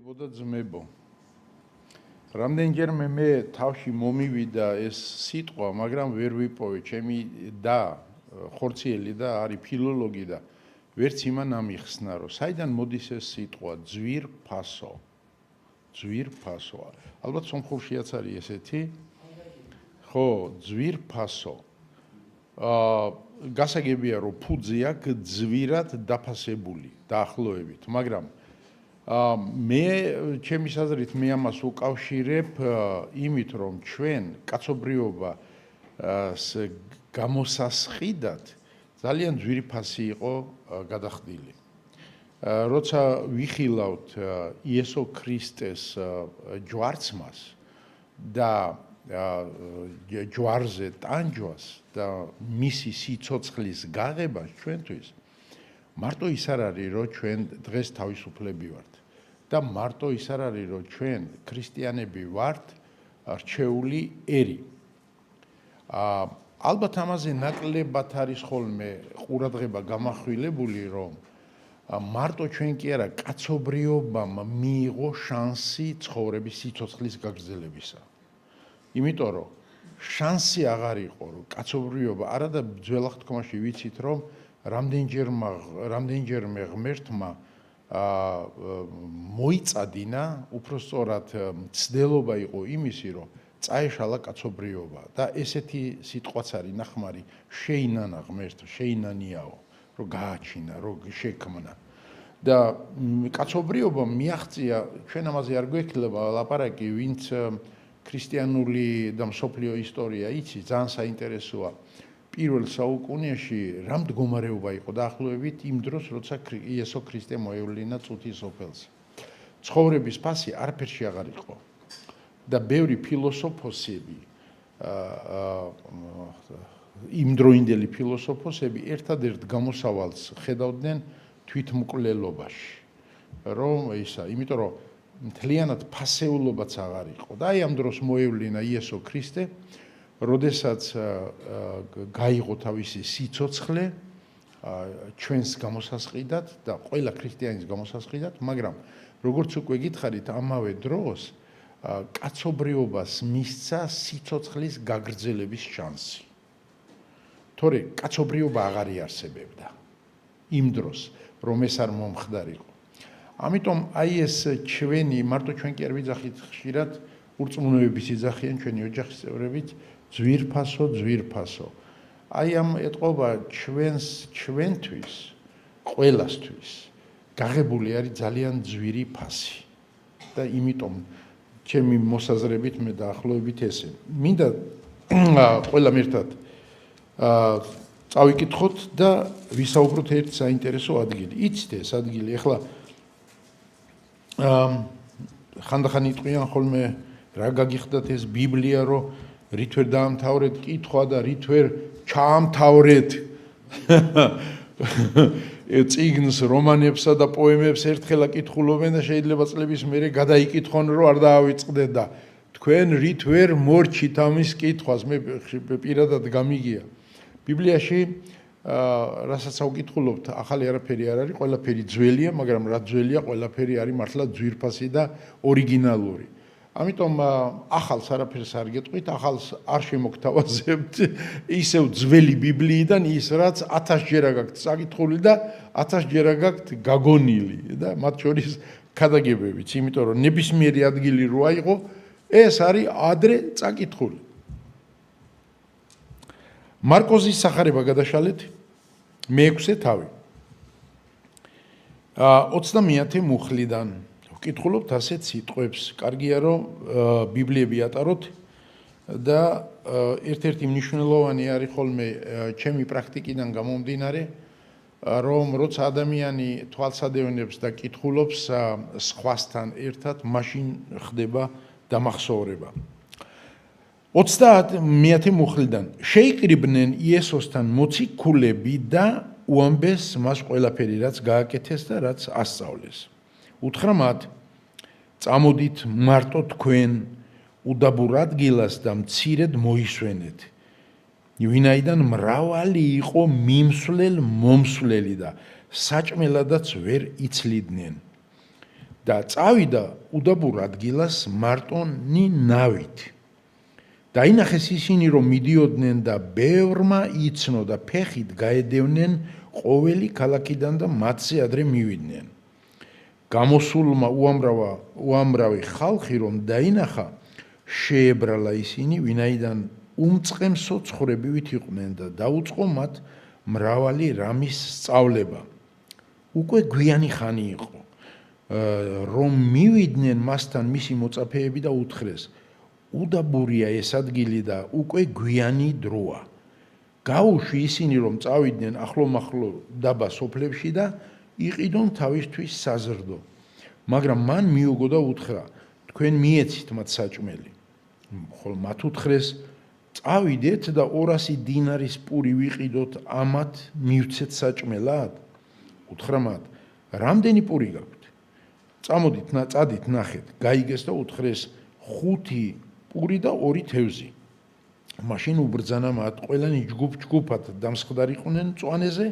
ძმებო და ძმებო. რამდენჯერმე მე თავში მომივიდა ეს სიტყვა, მაგრამ ვერ ვიპოვე. ჩემი და ხორციელი და არის ფილოლოგი და ვერც იმან ამიხსნა, რომ საიდან მოდის ეს სიტყვა ძვირფასო. ძვირფასოა. ალბათ სომხურშიაც არის ესეთი. ხო, ძვირფასო. გასაგებია, რომ ფუძე აქვს ძვირად დაფასებული დაახლოებით, მაგრამ მე ჩემის აზრით მე ამას უკავშირებ იმით, რომ ჩვენ კაცობრიობა გამოსასყიდად ძალიან ძვირფასი იყო გადახდილი. როცა ვიხილავთ იესო ქრისტეს ჯვარცმას და ჯვარზე ტანჯვას და მისი სიცოცხლის გაღებას ჩვენთვის მარტო ის არ არის, რომ ჩვენ დღეს თავისუფლები ვართ და მარტო ის არ არის, რომ ჩვენ ქრისტიანები ვართ რჩეული ერი. ალბათ ამაზე ნაკლებად არის ხოლმე ყურადღება გამახვილებული, რომ მარტო ჩვენ კი არა, კაცობრიობამ მიიღო შანსი ცხოვრების სიცოცხლის გაგრძელებისა. იმიტომ რომ შანსი აღარ იყო, რომ კაცობრიობა არა და ძველ აღთქმაში ვიცით, რომ რამდენჯერმე ღმერთმა მოიწადინა, უფრო სწორად ცდელობა იყო იმისი, რომ წაეშალა კაცობრიობა და ესეთი სიტყვაც არის ნახმარი შეინანა ღმერთს, შეინანიაო, რომ გააჩინა, რომ შექმნა. და კაცობრიობა მიაღწია, ჩვენ ამაზე არ გვექნება ლაპარაკი, ვინც ქრისტიანული და მსოფლიო ისტორია იცი, ძალიან საინტერესოა. პირველ საუკუნეში რა მდგომარეობა იყო დაახლოებით იმ დროს, როცა იესო ქრისტე მოევლინა წუთის სოფელს. ცხოვრების ფასი არაფერში აღარ იყო. და ბევრი ფილოსოფოსები, იმდროინდელი ფილოსოფოსები ერთადერთ გამოსავალს ხედავდნენ თვითმკვლელობაში. რომ ისა, იმიტომ რომ მთლიანად ფასეულობაც აღარ იყო. და აი ამ დროს მოევლინა იესო ქრისტე, როდესაც გაიღო თავისი სიცოცხლე ჩვენს გამოსასყიდად და ყველა ქრისტიანის გამოსასყიდად, მაგრამ როგორც უკვე გითხარით, ამავე დროს კაცობრიობას მისცა სიცოცხლის გაგრძელების შანსი. თორე კაცობრიობა აღარ იარსებებდა იმ დროს, რომ ეს არ მომხდარიყო. ამიტომ აი ეს ჩვენი, მარტო ჩვენ კი არ ვიძახით ხშირად, ურწმუნოების იძახიან ჩვენი ოჯახის წევრებიც, ძვირფასო, ძვირფასო. აი ამ ეტყობა ჩვენთვის, ყველასთვის გაღებული არის ძალიან ძვირი ფასი. და იმიტომ ჩემი მოსაზრებით მე დაახლოებით ესე. მინდა ყველამ ერთად წავიკითხოთ და ვისაუბროთ ერთ საინტერესო ადგილი. იცით ეს ადგილი, ეხლა ხანდახან იტყვიან ხოლმე რა გაგიხდათ ეს ბიბლია, რომ რით ვერ დაამთავრეთ კითხვა და რით ვერ ჩაამთავრეთ წიგნს, რომანებსა და პოემებს ერთხელ აკითხულობენ და შეიძლება წლების მერე გადაიკითხონ, რომ არ დაავიწყდეთ და თქვენ რით ვერ მორჩით ამის კითხვას, მე პირადად გამიგია. ბიბლიაში რასაც აუკითხულობთ, ახალი არაფერი არ არის, ყველაფერი ძველია, მაგრამ რა ძველია, ყველაფერი არის მართლა ძვირფასი და ორიგინალური. ამიტომ ახალს არაფერს არ გეტყვით, ახალს არ შემოგთავაზებთ ისევ ძველი ბიბლიიდან ის, რაც 1000-ჯერ გაქვთ საკითხული და 1000-ჯერ გაქვთ გაგონილი და მათ შორის ქადაგებებიც, იმიტომ რომ ნებისმიერი ადგილი რო აიღო, ეს არის ადრე წაკითხული. მარკოზის სახარება გადაშალეთ მე-6 თავი. 29 მუხლიდან ვკითხულობთ ასეთ სიტყვებს. კარგია რომ ბიბლიები ატაროთ და ერთ-ერთი მნიშვნელოვანი არის ხოლმე ჩემი პრაქტიკიდან გამომდინარე, რომ როცა ადამიანი თვალსადევნებს და კითხულობს სხვასთან ერთად, მაშინ ხდება დამახსოვრება. 30 მუხლიდან შეიკრიბნენ იესოსთან მოციქულები და უამბეს მას ყველაფერი, რაც გააკეთეს და რაც ასწავლეს. უთხრა მათ, წამოდით მარტო თქვენ უდაბურ ადგილას და მცირედ მოისვენეთ. ვინაიდან მრავალი იყო მიმსვლელ-მომსვლელი და საჭმელადაც ვერ იცლიდნენ. და წავიდა უდაბურ ადგილას მარტონი ნავით. დაინახეს ისინი, რომ მიდიოდნენ და ბევრმა იცნო და ფეხით გაედევნენ ყოველი ქალაქიდან და მათზე ადრე მივიდნენ. გამოსულმა უამრავი ხალხი რომ დაინახა, შეებრალა ისინი, ვინაიდან უმწყემსო ცხოვრებივით იყვნენ და დაუწყო მათ მრავალი რამის სწავლება. უკვე გვიანი ხანი იყო, რომ მივიდნენ მასთან მისი მოწაფეები და უთხრეს, უდაბურია ეს ადგილი და უკვე გვიანი დროა. გაუშვი ისინი, რომ წავიდნენ ახლომახლო დაბა სოფლებში და იყიდონ თავისთვის საზრდო. მაგრამ მან მიუგო და უთხრა, თქვენ მიეცით მათ საჭმელი. ხოლო მათ უთხრეს, წავიდეთ და 200 დინარის პური ვიყიდოთ, ამათ მივცეთ საჭმელად? უთხრა მათ, რამდენი პური გაქვთ? წადით ნახეთ. გაიგეს და უთხრეს, 5 პური და 2 თევზი. მაშინ უბრძანა მათ, ყველანი ჯგუფ-ჯგუფად დამსხდარიყვნენ მწვანეზე,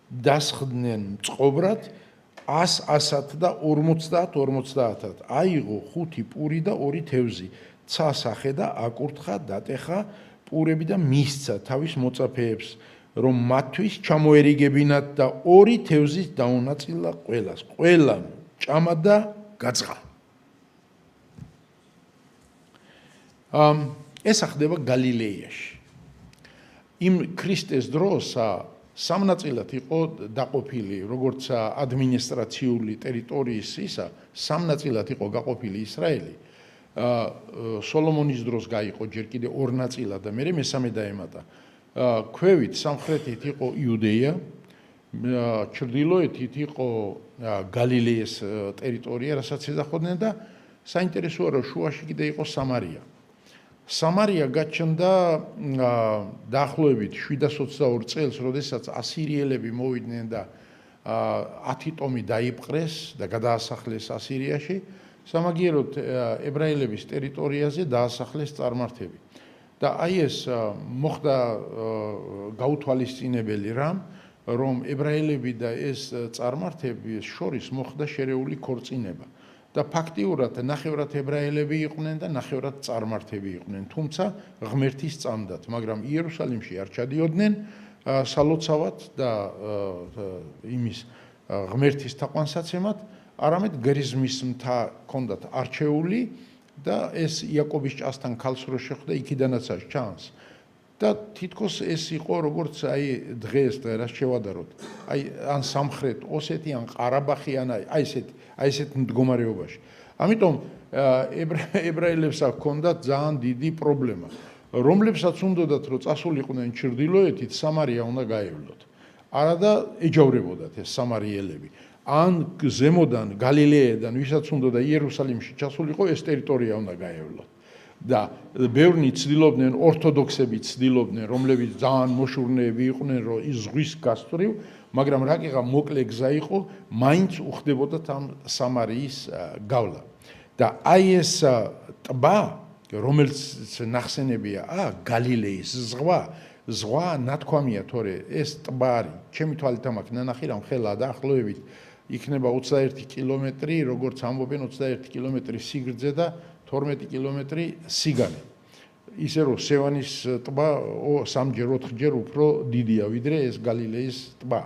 დასხდნენ მწყობრად 100-100-ად და 50-50-ად. აიღო 5 პური და 2 თევზი, ცასახე და აკურთხა, დატეხა პურები და მისცა თავის მოწაფეებს, რომ მათთვის ჩამოერიგებინათ და 2 თევზის დაუნაწილა ყველას. ყველამ ჭამა და გაწყა. ეს ახდება გალილეიაში. იმ ქრისტეს დროს სამნაწილად იყო დაყოფილი, როგორც ადმინისტრაციული ტერიტორიის ისა, სამნაწილად იყო გაყოფილი ისრაელი. სოლომონის დროს გაიყო ჯერ კიდე 2 ნაწილად და მერე მესამე დაემატა. ქვევით სამხრეთით იყო იუდეა, ჩრდილოეთით იყო გალილეის ტერიტორია, რასაც ეძახოდნენ და საინტერესოა, რომ შუაში კიდე იყო სამარია. სამარია გაჩნდა დაახლოებით 722 წელს, როდესაც ასირიელები მოვიდნენ და 10 ტომი დაიპყრეს და გადაასახლეს ასირიაში, სამაგიეროდ ებრაელების ტერიტორიაზე დაასახლეს წარმართები. და აი ეს მოხდა გაუთვალისწინებელი რამ, რომ ებრაელები და ეს წარმართები შორის მოხდა შერეული ქორწინება. და ფაქტიურად ნახევრად ებრაელები იყვნენ და ნახევრად წარმართები იყვნენ, თუმცა ღმერთის წამდათ, მაგრამ იერუსალიმში არ ჩადიოდნენ სალოცავად და იმის ღმერთის თაყვანსაცემად, არამედ გერიზმის მთა ჰქონდათ არჩეული და ეს იაკობის ჭასთან ქალს რო შეხვდა, იქიდანაც ჩანს. და თითქოს ეს იყო როგორც აი დღეს რაც შევადაროთ. აი ან სამხრეთ ოსეთი, ან ყარაბახი, ან აი ესეთ მდგომარეობაში. ამიტომ ებრაელებს ჰქონდათ ძალიან დიდი პრობლემა, რომლებსაც უნდათ რომ წასულიყვნენ ჩრდილოეთით, სამარია უნდა გაევლოთ. არა და ეჯავრებოდათ ეს სამარიელები. ან ზემოდან გალილეიდან ვისაც უნდა იერუსალიმში ჩასულიყო, ეს ტერიტორია უნდა გაევლოთ. და ბევრნი ცდილობდნენ, ორთოდოქსები ცდილობდნენ, რომლებიც ძალიან მოშურნეები იყვნენ, რომ ის ზღვის გასწვრივ, მაგრამ რაკიღა მოკლე გზა იყო, მაინც უხდებოდათ ამ სამარიის გავლა. და აი ეს ტბა, რომელიც ნახსენებია, გალილეის ზღვა ნათქვამია, თორე ეს ტბა არის, ჩემი თვალით ამაქვს ნანახი, რამ ხელა დაახლოებით იქნება 21 კილომეტრი, როგორც ამბობენ 21 კილომეტრი სიგრძე და 12 კილომეტრი სიგანე. ისე რომ სევანის ტბა 3-4-ჯერ უფრო დიდია, ვიდრე ეს გალილეის ტბა.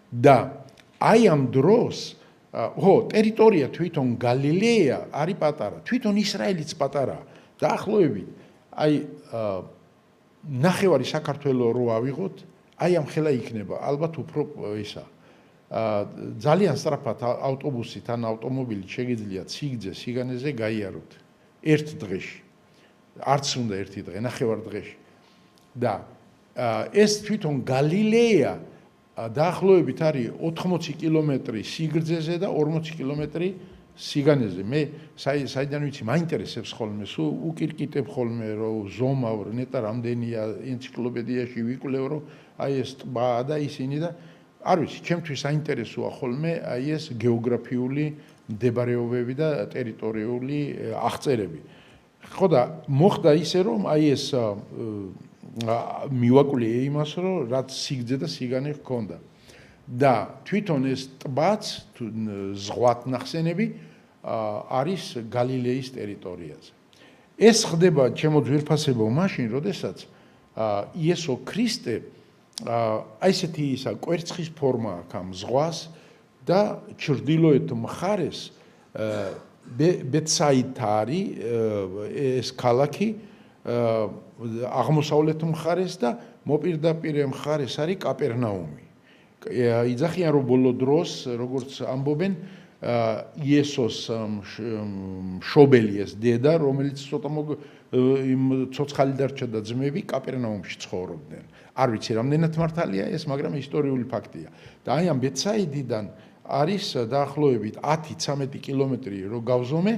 და აი ამ დროს, ტერიტორია თვითონ გალილეა არის პატარა, თვითონ ისრაელიც პატარაა. დაახლოებით აი ნახევარი საქართველო რო ავიღოთ, აი ამ ხელა იქნება, ალბათ უფრო ისა. ძალიან სწრაფად ავტობუსით ან ავტომობილით შეგიძლიათ სიგრძე სიგანეზე გაიაროთ ერთ დღეში. არც უნდა ერთი დღე, ნახევარ დღეში. და ეს თვითონ გალილეა დაახლოებით არის 80 კილომეტრი სიგრძეზე და 40 კილომეტრი სიგანეზე. მე საიდან ვიცი, მაინტერესებს ხოლმე, სულ უკირკიტებ ხოლმე, რომ ზომავ, ნეტა რამდენია ენციკლოპედიაში ვიკვლევ, რომ აი ეს ტბაა და ისინი და არ ვიცი, ჩემთვის საინტერესოა ხოლმე აი ეს გეოგრაფიული მდებარეობები და ტერიტორიული აღწერები. ხო და მოხდა ისე, რომ აი ეს მივაკვლიე იმას, რომ რაც სიგრძე და სიგანე ჰქონდა. და თვითონ ეს ტბაც ზღვათ ნახსენები არის გალილეის ტერიტორიაზე. ეს ხდება ჩემო ძვირფასებო მაშინ, როდესაც იესო ქრისტე აი ესეთი ისა კვერცხის ფორმა აქვს ამ ზღვას და ჩრდილოეთ მხარეს ბეთსაიდა არის ეს ქალაქი აღმოსავლეთ მხარეს და მოპირდაპირე მხარეს არის კაპერნაუმი. იძახიან რომ ბოლო დროს როგორც ამბობენ იესოს მშობელი ეს დედა რომელიც ცოტა ცოცხალი დარჩა და ძმები კაპერნაუმში ცხოვრობდნენ. არ ვიცი რამდენად მართალია ეს, მაგრამ ისტორიული ფაქტია. და აი ამ ბეთსაიდიდან არის დაახლოებით 10-13 კილომეტრი რო გავზომე,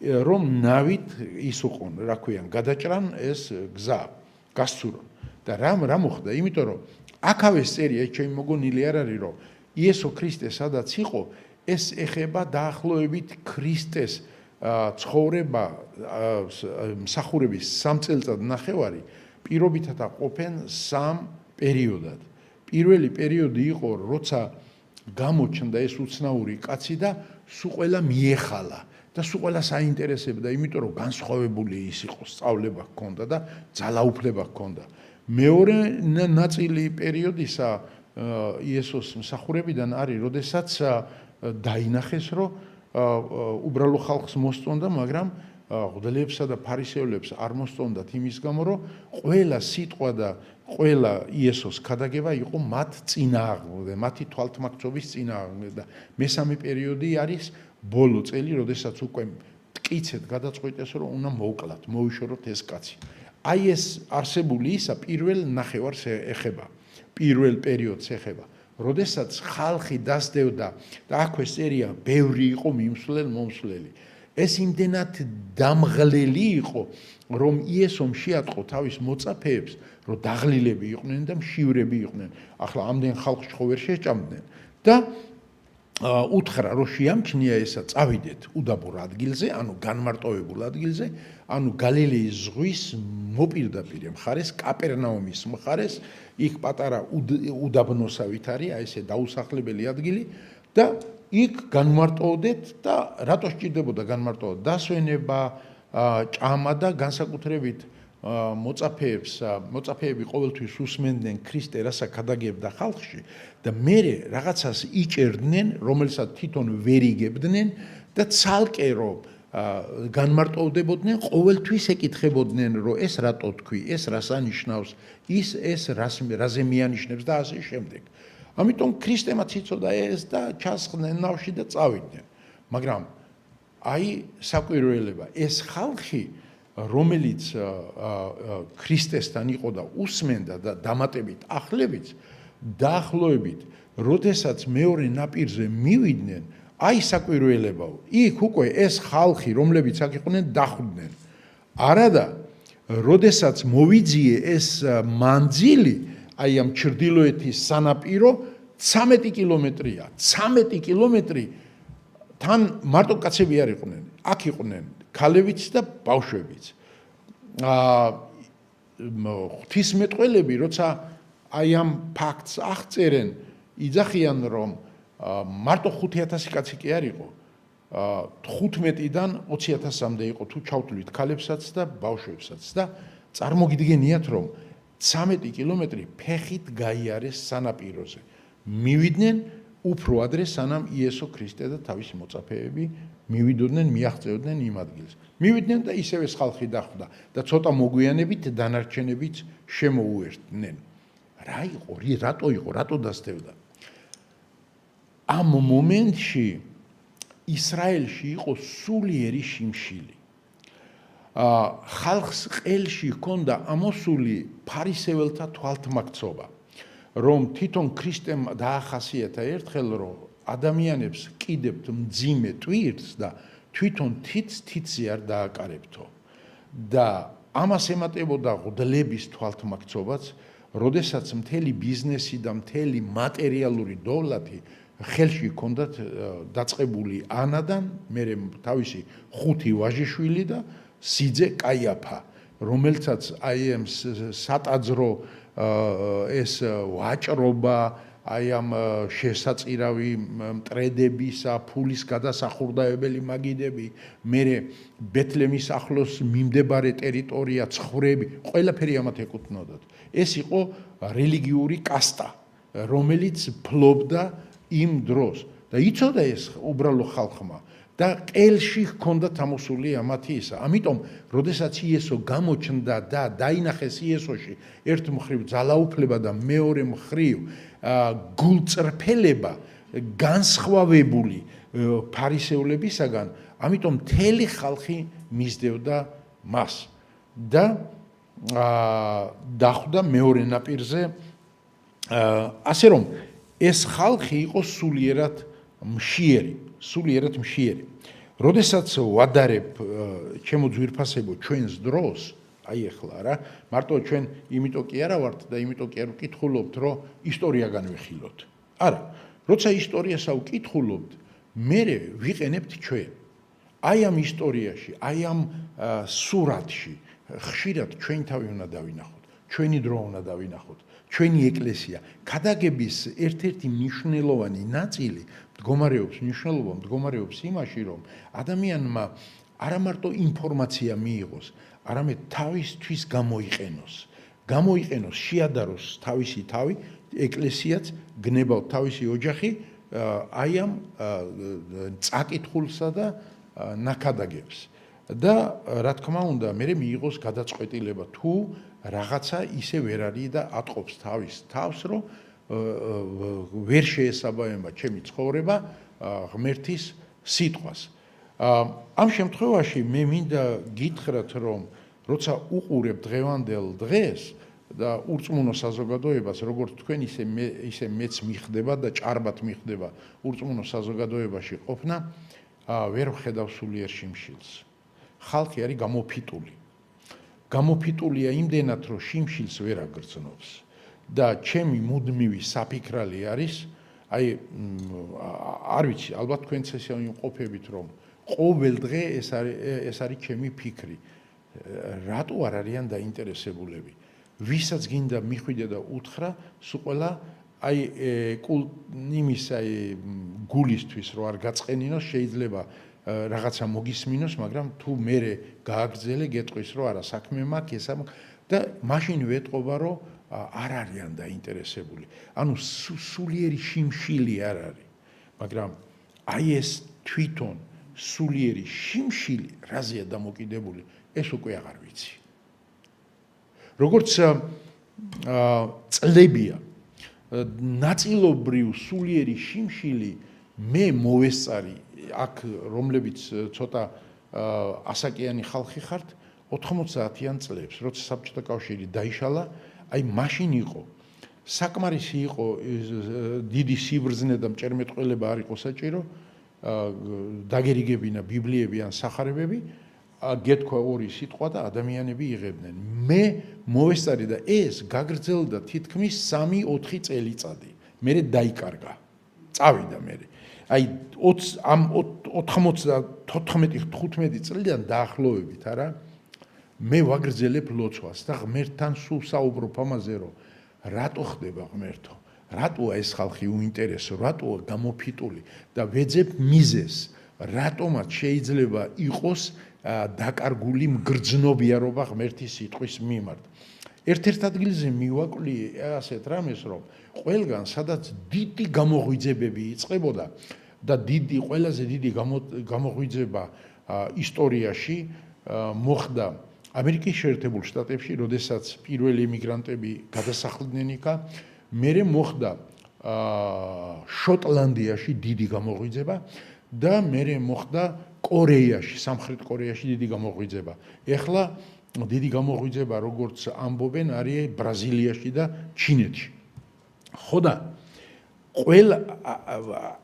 რომ ნავით ისუყონ, რა ქვიან, გადაჭრან ეს გზა, გასცურონ. და რა მოხდა? იმიტომ რომ აქავე წერია, ჩემი მოგონილი არ არის, რომ იესო ქრისტე სადაც იყო, ეს ეხება დაახლოებით ქრისტეს ცხოვრება მსახურების 3 წელიწად-ნახევარი პირობითად ყოფენ 3 პერიოდად. პირველი პერიოდი იყო, როცა გამოჩნდა ეს უცნაური კაცი და სულ ყველა მიეხალა და სულ ყველა საინტერესებდა, იმიტომ რომ განსხვავებული ის იყო, სწავლება ჰქონდა და ძალაუფლება ჰქონდა. მეორე ნაწილი პერიოდისა იესოს მსახურებიდან არის, როდესაც დაინახეს, რომ უბრალო ხალხს მოსწონდა, მაგრამ მღვდლებსა და ფარისევლებს არ მოსწონდათ იმის გამო, რომ ყველა სიტყვა და ყველა იესოს ქადაგება იყო მათ წინააღმდეგ, მათი თვალთმაქცობის წინააღმდეგ და მესამე პერიოდი არის ბოლო წელი, როდესაც უკვე მტკიცედ გადაწყვიტეს, რომ უნდა მოვკლათ, მოვიშოროთ ეს კაცი. აი ეს არსებული ისა პირველ ნახევარს ეხება, პირველ პერიოდს ეხება. როდესაც ხალხი დასდევდა და აქვე წერია, ბევრი იყო მიმსვლელ-მომსვლელი. ეს იმდენად დამღლელი იყო, რომ იესომ შეატყო თავის მოწაფეებს, რომ დაღლილები იყვნენ და მშივრები იყვნენ. ახლა ამდენ ხალხს ხო ვერ შეჭამდნენ და უთხრა, რომ შეამჩნია ესა, წავიდეთ უდაბურ ადგილზე, ანუ განმარტოვებულ ადგილზე, ანუ გალილეის ზღვის მოპირდაპირე მხარეს, კაპერნაუმის მხარეს, იქ პატარა უდაბნოსავით არის, აი ესე დაუსახლებელი ადგილი და იქ განმარტოვდეთ და რატო სჭირდებოდა განმარტოვა? დასვენება, ჭამა და განსაკუთრებით მოწაფეები ყოველთვის უსმენდნენ ქრისტე, რასა ქადაგებდა ხალხში და მერე რაღაცას იჭერდნენ, რომელსაც თვითონ ვერ იგებდნენ და ცალკე რომ განმარტოვდებოდნენ, ყოველთვის ეკითხებოდნენ, რომ ეს რატო თქვი, ეს რას ანიშნავს, ეს რაზე მიანიშნებს და ასე შემდეგ. ამიტომ ქრისტემაც იცოდა ეს და ჩასხდნენ ნავში და წავიდნენ. მაგრამ აი საკვირველება, ეს ხალხი, რომელიც ქრისტესთან იყო და უსმენდა და დამატებით ახლებით, დაახლოებით, როდესაც მეორე ნაპირზე მივიდნენ, აი საკვირველებაო, იქ უკვე ეს ხალხი, რომლებიც აქ იყვნენ, დახვდნენ. არადა, როდესაც მოვიძიე ეს მანძილი, აი ამ ჩრდილოეთის სანაპირო 13 კილომეტრია. 13 კილომეტრი თან მარტო კაცები არ იყვნენ. აქ იყვნენ ქალებიც და ბავშვებიც. ღვთისმეტყველები, როცა აი ამ ფაქტს აღწერენ, იძახიან, რომ მარტო 5000 კაცი კი არ იყო. 15-დან 20,000-მდე იყო თუ ჩავთვლით ქალებსაც და ბავშვებსაც და წარმოგიდგენიათ, რომ 13 კილომეტრი ფეხით გაიარეს სანაპიროზე. მივიდნენ უფრო ადრე, სანამ იესო ქრისტე და თავისი მოწაფეები მივიდოდნენ, მიაღწევდნენ იმ ადგილს. მივიდნენ და ისევე ხალხი დახვდა და ცოტა მოგვიანებით დანარჩენებიც შემოუერთდნენ. რა იყო? რატო დასდევდა? ამ მომენტში ისრაელში იყო სულიერი შიმშილი. ხალხს ყელში ჰქონდა ამოსული ფარისეველთა თვალთმაქცობა, რომ თვითონ ქრისტემ დაახასიათა ერთხელ, რომ ადამიანებს კიდებთ მძიმე ტვირთს და თვითონ თითზე არ დააკარებთო. და ამას ემატებოდა მღვდლების თვალთმაქცობაც, როდესაც მთელი ბიზნესი და მთელი მატერიალური დოვლათი ხელში ჰქონდათ დაწყებული ანადან, მერე თავისი 5 ვაჟიშვილი და სიძე კაიაფა, რომელსაც აი ამ სატაძრო ეს ვაჭრობა, აი ამ შესაწირავი მტრედებისა, ფულის გადასახურდაებელი მაგიდები, მერე ბეთლემის ახლოს მიმდებარე ტერიტორია, ცხოვრები, ყველაფერი ამათ ეკუთვნოდათ. ეს იყო რელიგიური კასტა, რომელიც ფლობდა იმ დროს და იცოდა ეს უბრალო ხალხმა და ყელში ჰქონდა თამოსული ამათი ისა. ამიტომ, როდესაც იესო გამოჩნდა და დაინახეს იესოში ერთ მხრივ ძალაუფლება და მეორე მხრივ გულწრფელება განსხვავებული ფარისეულებისაგან, ამიტომ მთელი ხალხი მისდევდა მას და დახვდა მეორე ნაპირზე, ასე რომ ეს ხალხი იყო სულიერად მშიერი. როდესაც ვადარებ ჩემო ძვირფასებო ჩვენს დროს, აი ახლა რა, მარტო ჩვენ იმიტომ კი არა ვართ და იმიტომ კი არ ვკითხულობთ, რომ ისტორია განვიხილოთ. არა, როცა ისტორიას ავკითხულობთ, მერე ვიყენებთ ჩვენ. აი ამ ისტორიაში, აი ამ სურათში ხშირად ჩვენი თავი უნდა დავინახოთ, ჩვენი დრო უნდა დავინახოთ, ჩვენი ეკლესია. ქადაგების ერთ-ერთი მნიშვნელოვანი ნაწილი მდგომარეობს იმაში, რომ ადამიანმა არა მარტო ინფორმაცია მიიღოს, არამედ თავისთვის გამოიყენოს, შეადაროს თავისი თავი, ეკლესიაც გნებავთ თავისი ოჯახი, აი ამ წაკითხულსა და ნაკადაგებს. და რა თქმა უნდა, მე მიიღოს გადაწყვეტილება თუ რაღაცა ისე ვერ არის და ატყობს თავის თავს, რომ ვერ შეესაბამება ჩემი ცხოვრება ღმერთის სიტყვას. ამ შემთხვევაში მე მინდა გითხრათ, რომ როცა უყურებ დღევანდელ დღეს და ურწმუნო საზოგადოებას, როგორც თქვენ ისე მეც მიხდება და ჭარბად მიხდება ურწმუნო საზოგადოებაში ყოფნა, ვერ ვხედავ სულიერ შიმშილს. ხალხი არის გამოფიტულია იმდენად, რომ შიმშილს ვერ აგრძნობს და ჩემი მუდმივი საფიქრალი არის, აი არ ვიცი, ალბათ თქვენც ესე იმყოფებით, რომ ყოველ დღე ეს არის ჩემი ფიქრი. რატო არ არიან დაინტერესებულები? ვისაც გინდა მიხვიდე და უთხრა, სულ ყველა აი იმის გულისთვის რო არ გაწყენინოს, შეიძლება რაღაცა მოგისმინოს, მაგრამ თუ მე გააგრძელე, გეტყვის რომ არა საქმე მაქვს ესა და მაშინ ვეტყობა რომ არ არიან დაინტერესებული. ანუ სულიერი შიმშილი არ არის, მაგრამ აი ეს თვითონ სულიერი შიმშილი რაზეა დამოკიდებული, ეს უკვე აღარ ვიცი. როგორც წლებია, ნაწილობრივ სულიერი შიმშილი მე მოვესწარი აქ, რომლებიც ცოტა ასაკიანი ხალხი ხართ, 90-იან წლებს, როცა საბჭოთა კავშირი დაიშალა, აი მაშინ იყო. საკმარისი იყო დიდი სიბრძნე და მჭერმეტყველება არ იყო საჭირო, დაგერიგებინა ბიბლიები ან სახარებები, გეთქვა ორი სიტყვა და ადამიანები იღებდნენ. მე მოვესწარი და ეს გაგრძელდა თითქმის 3-4 წელიწადი. მერე დაიკარგა. წავიდა მერე. აი 94-15 წლიდან დაახლოებით, არა? მე ვაგრძელებ ლოცვას და ღმერთთან სულ საუბრობ ამაზე, რომ რატო ხდება ღმერთო? რატოა ეს ხალხი უინტერესო, რატოა გამოფიტული და ვეძებ მიზეს, რატომაც შეიძლება იყოს დაკარგული მგრძნობიარობა ღმერთის სიტყვის მიმართ. ერთ-ერთ ადგილზე მივაკლი ასეთ რამეს, რომ ყველგან სადაც დიდი გამოღვიძებები იწყებოდა და ყველაზე დიდი გამოღვიძება ისტორიაში მოხდა ამერიკის შეერთებულ შტატებში, როდესაც პირველი იმიგრანტები გადასახლდნენ იქა, მერე მოხდა შოტლანდიაში დიდი გამოღვიძება და მერე მოხდა კორეაში, სამხრეთ კორეაში დიდი გამოღვიძება. ეხლა დიდი გამოღვიძება, როგორც ამბობენ, არის ბრაზილიაში და ჩინეთში. ხო და ყველა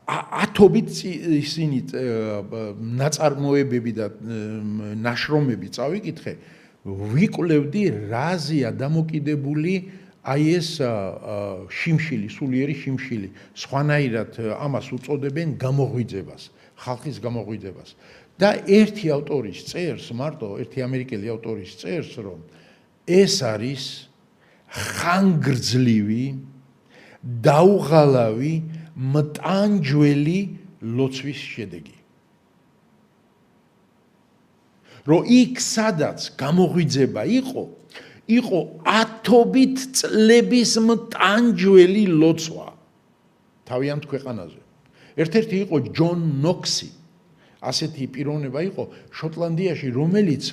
ათობით ისინი ნაწარმოებები და ნაშრომები წავიკითხე, ვიკვლევდი რაზეა დამოკიდებული აი ეს შიმშილი, სულიერი შიმშილი. სხვანაირად ამას უწოდებენ გამოღვიძებას, ხალხის გამოღვიძებას. და ერთი ავტორის წერს, მარტო ერთი ამერიკელი ავტორის წერს, რომ ეს არის ხანგრძლივი, დაუღალავი მტანჯველი ლოცვის შედეგი. რომ იქ სადაც გამოღვიძება იყო ათობით წლების მტანჯველი ლოცვა თავიანთ ქვეყანაზე. ერთ-ერთი იყო ჯონ ნოქსი. ასეთი პიროვნება იყო შოტლანდიაში, რომელიც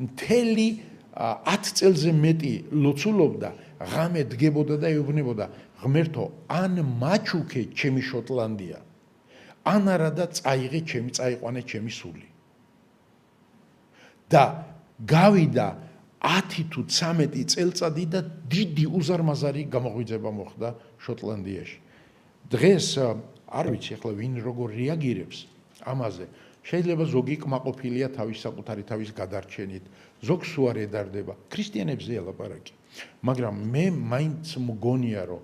მთელი 10 წელზე მეტი ლოცულობდა, ღამე დგებოდა და ეუბნებოდა: ღმერთო, ან მაჩუქე ჩემი შოტლანდია, ან არა და წაიყვანე ჩემი სული. და გავიდა 10 თუ 13 წელწადი და დიდი უზარმაზარი გამოღვიძება მოხდა შოტლანდიაში. დღეს არ ვიცი ახლა ვინ როგორ რეაგირებს ამაზე. შეიძლება ზოგი კმაყოფილია თავის საკუთარი თავის გადარჩენით, ზოგს უარ ედარდება, ქრისტიანებზეა ლაპარაკი. მაგრამ მე მაინც მგონია, რომ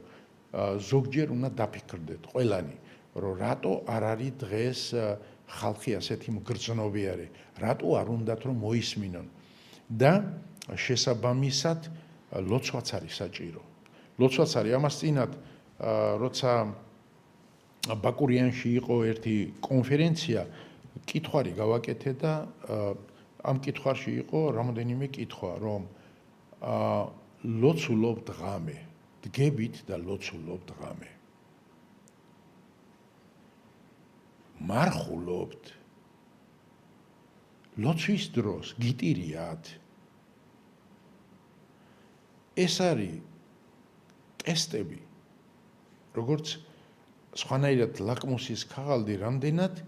ზოგჯერ უნდა დაფიქრდეთ ყველანი, რომ რატო არ არის დღეს ხალხი ასეთი მგრძნობიარე, რატო არ უნდათ რომ მოისმინონ და შესაბამისად ლოცვაც არის საჭირო. ლოცვაც არის ამას წინათ, როცა ბაკურიანში იყო ერთი კონფერენცია, კითხვარი გავაკეთე და ამ კითხვარში იყო რამოდენიმე კითხვა, რომ ლოცულობთ ღამე, დგებით და ლოცულობთ ღამე. მარხულობთ ლოცვის დროს გიტირიათ. ეს არის ტესტები, როგორც სხვანაირად ლაკმუსის ქაღალდი, რამდენად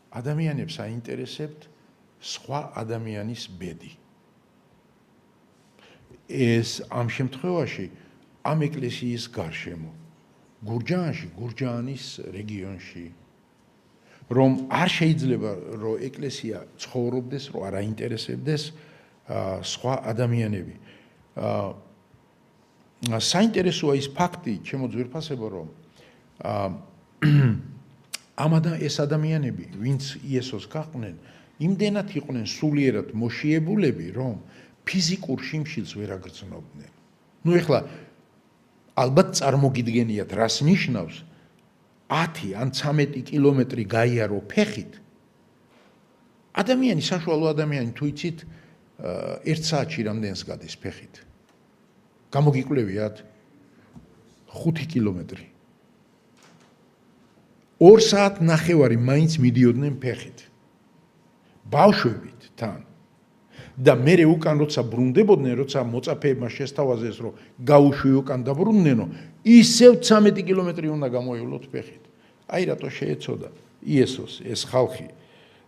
ადამიანებს აინტერესებთ სხვა ადამიანის ბედი. ეს ამ შემთხვევაში ამ ეკლესიის გარშემო, გურჯაანის რეგიონში, რომ არ შეიძლება რომ ეკლესია ცხოვრობდეს, რომ არ აინტერესებდეს სხვა ადამიანები. საინტერესოა ის ფაქტი, ჩემო ძვირფასებო, რომ ეს ადამიანები, ვინც იესოს გაყვნენ, იმდენად იყვნენ სულიერად მოშიებულები, რომ ფიზიკურ შიმშილს ვერ აგრძნობდნენ. ნუ ეხლა ალბათ წარმოგიდგენიათ, რას ნიშნავს 10 ან 13 კილომეტრი გაიარო ფეხით. ადამიანი, საშუალო ადამიანი თუ იცით 1 საათში რამდენს გადის ფეხით? გამოგიკვლევიათ 5 კილომეტრი. 2 საათნახევარი მაინც მიდიოდნენ ფეხით. ბავშვებით თან. და მერე უკან როცა ბრუნდებოდნენ, როცა მოწაფეებმა შესთავაზეს, რომ გაუშვი უკან დაბრუნდნენო, ისევ 13 კილომეტრი უნდა გამოივლოთ ფეხით. აი რატო შეეცოდა იესოს ეს ხალხი.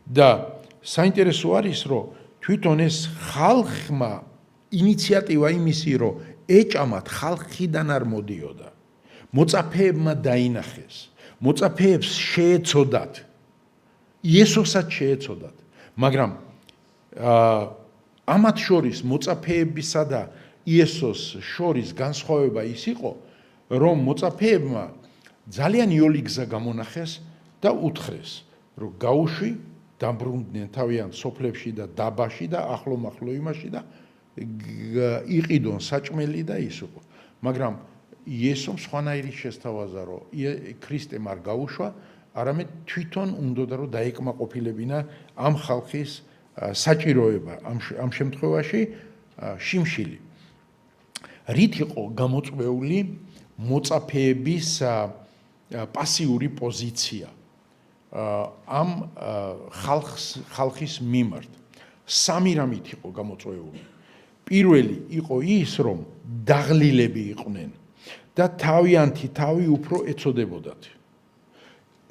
და საინტერესო არის, რომ თვითონ ეს ხალხმა ინიციატივა იმისი, რომ ეჭამათ, ხალხიდან არ მოდიოდა. მოწაფეებმა დაინახეს, მოწაფეებს შეეცოდათ, იესოსაც შეეცოდათ, მაგრამ ამათ შორის მოწაფეებისა და იესოს შორის განსხვავება ის იყო, რომ მოწაფეებმა ძალიან იოლი გზა გამონახეს და უთხრეს, რომ გაუშვი დაბრუნდნენ თავიანთ სოფლებში და დაბაში და ახლო-მახლო იმაში და იყიდონ საჭმელი და ის იყო. მაგრამ იესომ სხვანაირი შესთავაზა, რომ ქრისტემ არ გაუშვა, არამედ თვითონ უნდოდა რომ დაეკმაყოფილებინა ამ ხალხის საჭიროება, ამ შემთხვევაში შიმშილი. რით იყო გამოწვეული მოწაფეების პასიური პოზიცია ამ ხალხის მიმართ? 3 რამით იყო გამოწვეული. პირველი იყო ის, რომ დაღლილები იყვნენ და თავიანთი თავი უფრო ეწოდებოდათ.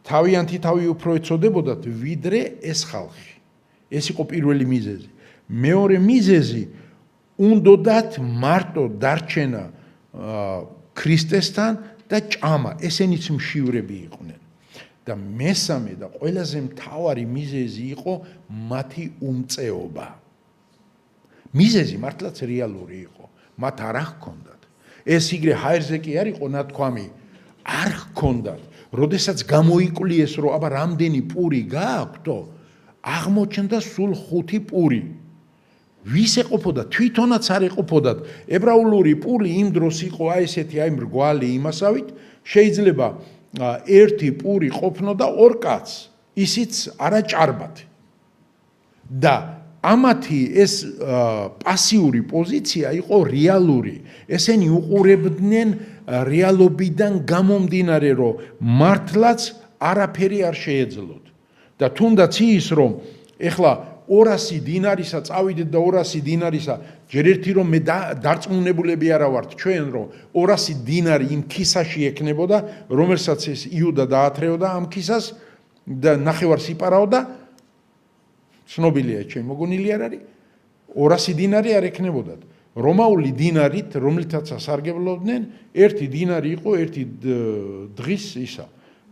თავიანთი თავი უფრო ეწოდებოდათ, ვიდრე ეს ხალხი. ეს იყო პირველი მიზეზი. მეორე მიზეზი უნდოდათ მარტო დარჩენა ქრისტესთან და ჭამა, ესენიც მშივრები იყვნენ. და მესამე და ყველაზე მთავარი მიზეზი იყო მათი უმწეობა. მიზეზი მართლაც რეალური იყო, მათ არ ჰქონდათ. ეს იგრე ჰაერზე კი არ იყო ნათქვამი, არ ჰქონდათ. როდესაც გამოიკვლიეს, რომ აბა რამდენი პური გააქვთო, აღმოჩნდა სულ 5 პური. ვის ეყოფოდა თვითონაც არ ეყოფოდათ ებრაული პური იმ დროს იყო აი ესეთი აი მრგვალი იმასავით შეიძლება ერთი პური ყოფნოდა ორ კაცს ისიც არაჭარბად და ამათი ეს პასიური პოზიცია იყო რეალური ესენი უყურებდნენ რეალობიდან გამომდინარე რომ მართლაც არაფერი არ შეეძლოთ და თუნდაც ის რომ ეხლა 200 დინარისა წავიდეთ და 200 დინარისა ჯერ ერთი რომ მე დარწმუნებულები არა ვართ ჩვენ რომ 200 დინარი იმ ქისაში ექნებოდა რომელსაც ეს იუდა დაათრეოდა ამ ქისას და ნახევარს იპარავდა ცნობილია ჩემ მოგონილი არ არის 200 დინარი არ ექნებოდათ რომაული დინარით რომლითაც ასარგებლობდნენ ერთი დინარი იყო ერთი დღის ისა